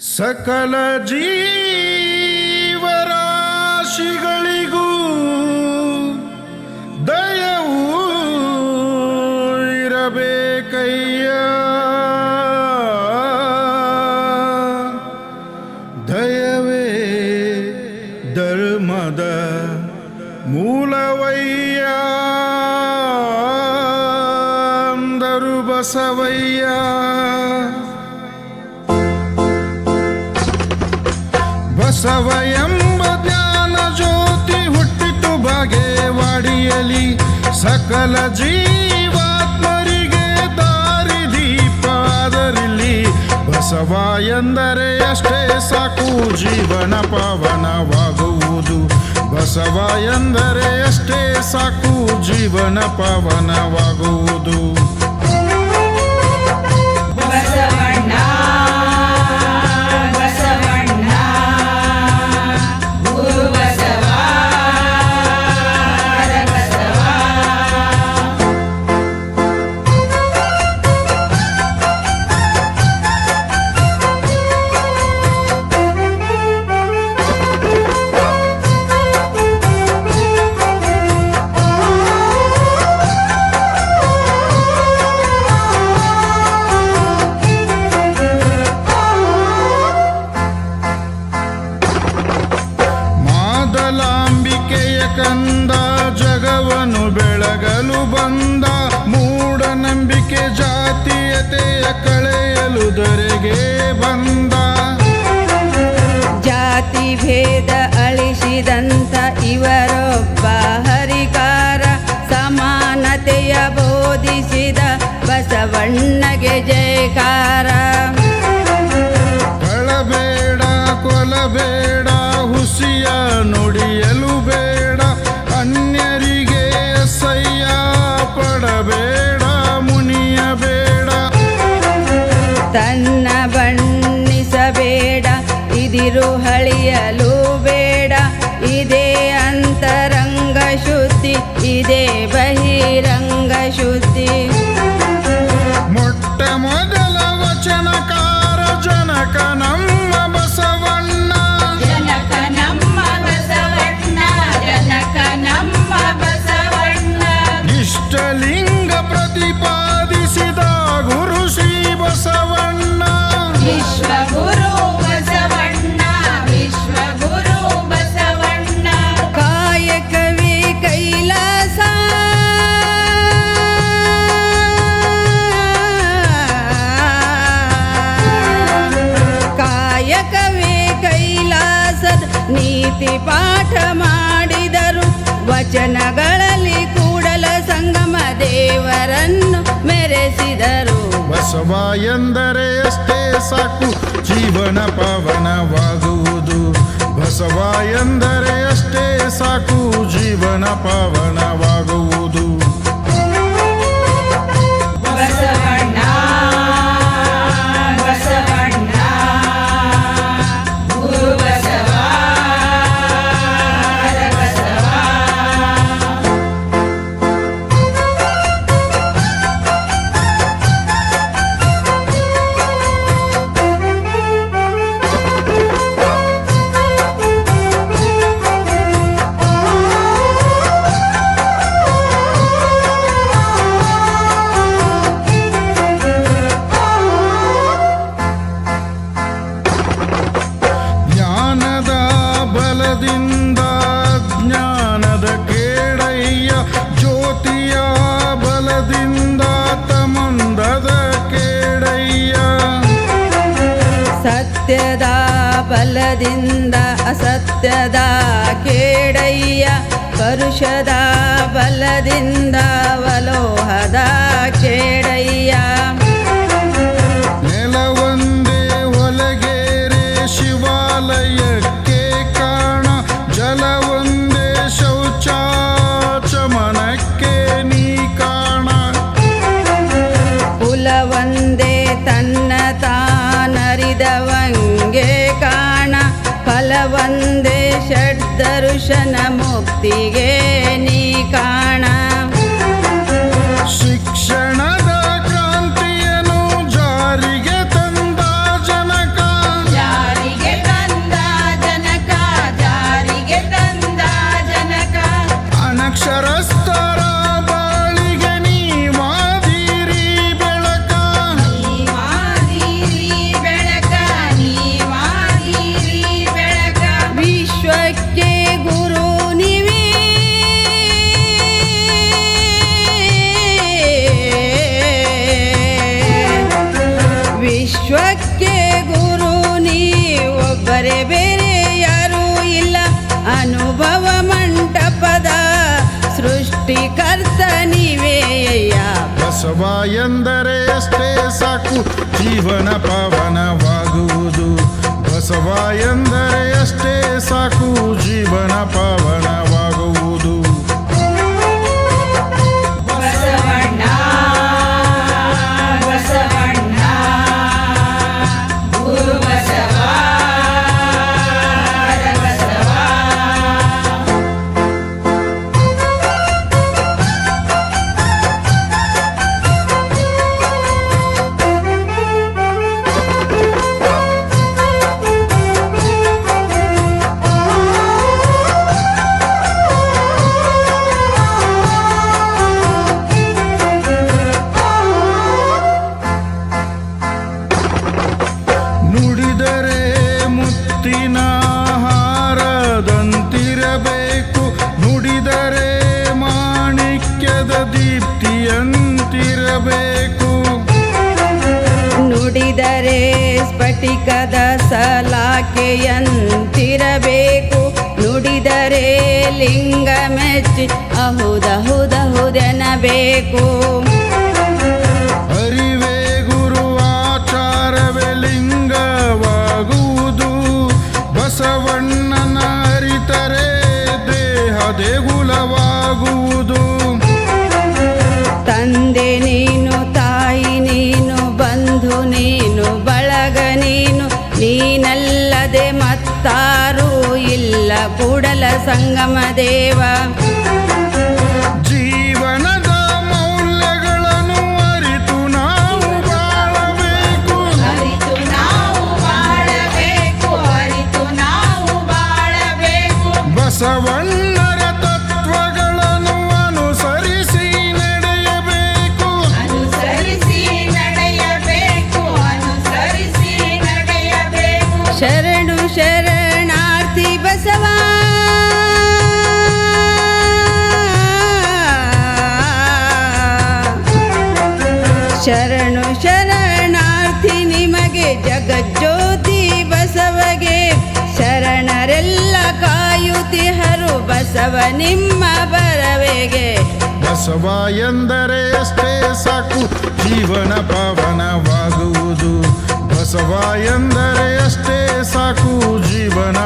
ಸಕಲ ಜೀವರಾಶಿಗಳಿಗೂ ದಯವು ಇರಬೇಕಯ್ಯ. ದಯವೇ ಧರ್ಮದ ಮೂಲವಯ್ಯ ಅಂದರು ಬಸವಯ್ಯ. ಬಸವ ಎಂಬ ಜ್ಞಾನ ಜ್ಯೋತಿ ಹುಟ್ಟಿತು ಬಾಗೇವಾಡಿಯಲ್ಲಿ. ಸಕಲ ಜೀವಾತ್ಮರಿಗೆ ದಾರಿ ದೀಪ ಅದರಿಲ್ಲಿ. ಬಸವ ಎಂದರೆ ಅಷ್ಟೇ ಸಾಕು ಜೀವನ ಪಾವನವಾಗುವುದು. ಬಸವ ಎಂದರೆ ಅಷ್ಟೇ ಸಾಕು ಜೀವನ ಪಾವನವಾಗುವುದು. ಕಂದ ಜಗವನ್ನು ಬೆಳಗಲು ಬಂದ. ಮೂಢನಂಬಿಕೆ ಜಾತೀಯತೆಯ ಕಳೆಯಲು ದೊರೆಗೆ ಬಂದ. ಜಾತಿ ಭೇದ ಅಳಿಸಿದಂತ ಇವರೊಬ್ಬ ಹರಿಕಾರ. ಸಮಾನತೆಯ ಬೋಧಿಸಿದ ಬಸವಣ್ಣಗೆ ಜಯಕಾರ. ಕಳಬೇಡ ಕೊಲಬೇಡ ಹುಸಿಯ ನುಡಿಯಲು ಬೇಡ. ಅನ್ಯರಿಗೆ ಅಸಹ್ಯ ಪಡಬೇಡ ಮುನಿಯಬೇಡ. ತನ್ನ ಬಣ್ಣಿಸಬೇಡ ಇದಿರು ಹಳಿಯಲು ಬೇಡ. ಇದೇ ಅಂತರಂಗ ಶುದ್ಧಿ ಇದೇ ಬಹಿರಂಗ ಶುದ್ಧಿ. ಮೊಟ್ಟ ಮೊದಲ ವಚನಕಾರ ಜನಕ ನಮ್ಮ ಬಸವಣ್ಣ. ಜನಕ ನಮ್ಮ ಬಸವಣ್ಣ. ಜನಕ ನಮ್ಮ ಬಸವಣ್ಣ. ಇಷ್ಟಲಿಂಗ ಪ್ರತಿಪಾದಿಸಿದ ಗುರು ಶ್ರೀ ಬಸವಣ್ಣ. ವಿಶ್ವಗುರು ಬಸವಣ್ಣ. ವಿಶ್ವಗುರು ಬಸವಣ್ಣ. ಕಾಯಕವೇ ಕೈಲಾಸ. ಕಾಯಕವೇ ಕೈಲಾಸದ ನೀತಿ ಪಾಠ ಮಾಡಿದರು. ವಚನಗಳಲ್ಲಿ ಕೂಡಲ ಸಂಗಮ ದೇವರನ್ನು ಮೆರೆಸಿದರು. ಬಸವ ಎಂದರೆ ಅಷ್ಟೇ ಸಾಕು ಜೀವನ ಪಾವನವಾಗುವುದು. ಬಸವ ಎಂದರೆ ಅಷ್ಟೇ ಸಾಕು ಜೀವನ ಪಾವನವಾಗುವುದು. ಬಸವಣ್ಣ ಬಸವಣ್ಣ ಗುರು ಬಸವ ಬಸವ. ಜ್ಞಾನದ ಬಲದಿಂದ ಜ್ಞಾನದ ಕೇಡಯ್ಯ. ಜ್ಯೋತಿಯ ಬಲದಿಂದ ತಮಂದದ ಕೇಡಯ್ಯ. ಸತ್ಯದ ಬಲದಿಂದ ಅಸತ್ಯದ ಕೇಡಯ್ಯ. ಪರುಷದ ಬಲದಿಂದ ವಲೋಹದ ಕೇಡಯ್ಯ. ನೆಲವೊಂದೇ ಒಲಗೇರೆ ಶಿವಾಲಯಕ್ಕೆ ಕಾಣ. ಜಲವೊಂದೇ ಶೌಚಾಚಮನಕ್ಕೆ ನೀ ಕಾಣ. ಕುಲವೊಂದೇ ತನ್ನ ತಾನರಿದವಂಗೆ ಕಾಣ. ಫಲವೊಂದೇ ಷಡ್ದರ್ಶನ ಮುಕ್ತಿಗೆ ನೀ ಕಾಣ. ಶಿಕ್ಷಣದ ಕ್ರಾಂತಿಯನ್ನು ಜಾರಿಗೆ ತಂದ ಜನಕ. ಅವರೇ ಬೇರೆ ಯಾರೂ ಇಲ್ಲ ಅನುಭವ ಮಂಟಪದ ಸೃಷ್ಟಿಕರ್ತ ನೀವೇಯ ಬಸವ ಎಂದರೆ ಅಷ್ಟೇ ಸಾಕು ಜೀವನ ಪಾವನವಾಗುವುದು ಬಸವ ಎಂದರೆ ಅಷ್ಟೇ ಸಾಕು ಜೀವನ ಪಾವನವಾಗುವುದು ಬಸವಣ್ಣ ಬಸವಣ್ಣ ಗುರು ಬಸವ ಬಸವ ನುಡಿದರೆ ಮುತ್ತಿನ ಹಾರದಂತಿರಬೇಕು ನುಡಿದರೆ ಮಾಣಿಕ್ಯದ ದೀಪ್ತಿಯಂತಿರಬೇಕು ನುಡಿದರೆ ಸ್ಫಟಿಕದ ಸಲಾಕೆಯಂತಿರಬೇಕು ನುಡಿದರೆ ಲಿಂಗ ಮೆಚ್ಚಿ ಅಹುದಹುದಹುದೆನಬೇಕು ಅರಿವೇ ಗುರು ಆಚಾರವೇ ಲಿಂಗವಾಗುವುದು ಬಸವಣ್ಣನ ಅರಿತರೆ ದೇಹ ದೇಗುಲವಾಗುವುದು ತಂದೆ ನೀನು ತಾಯಿ ನೀನು ಬಂಧು ನೀನು ಬಳಗ ನೀನು ನೀನಲ್ಲದೆ ಮತ್ತಾರೂ ಇಲ್ಲ ಕೂಡಲ ಸಂಗಮ ದೇವ ಜೀವನದ ಮೌಲ್ಯಗಳನ್ನು ಅರಿತು ನಾವು ಬಾಳಬೇಕು ಅರಿತು ನಾವು ಬಾಳಬೇಕು ಅರಿತು ನಾವು ಬಾಳಬೇಕು ಬಸವಣ್ಣರ ತತ್ವಗಳನ್ನು ಅನುಸರಿಸಿ ನಡೆಯಬೇಕು ಅನುಸರಿಸಿ ನಡೆಯಬೇಕು ಅನುಸರಿಸಿ ನಡೆಯಬೇಕು ಶರಣು ಶರಣಾರ್ಥಿ ಬಸವ ಶರಣು ಶರಣಾರ್ಥಿ ನಿಮಗೆ ಜಗಜ್ಯೋತಿ ಬಸವಗೆ ಶರಣರೆಲ್ಲ ಕಾಯುತಿಹರು ಬಸವ ನಿಮ್ಮ ಬರವೆಗೆ ಬಸವ ಎಂದರೆ ಅಷ್ಟೇ ಸಾಕು ಜೀವನ ಪಾವನವಾಗುವುದು ಬಸವ ಎಂದರೆ ಅಷ್ಟೇ ಸಾಕು ಜೀವನ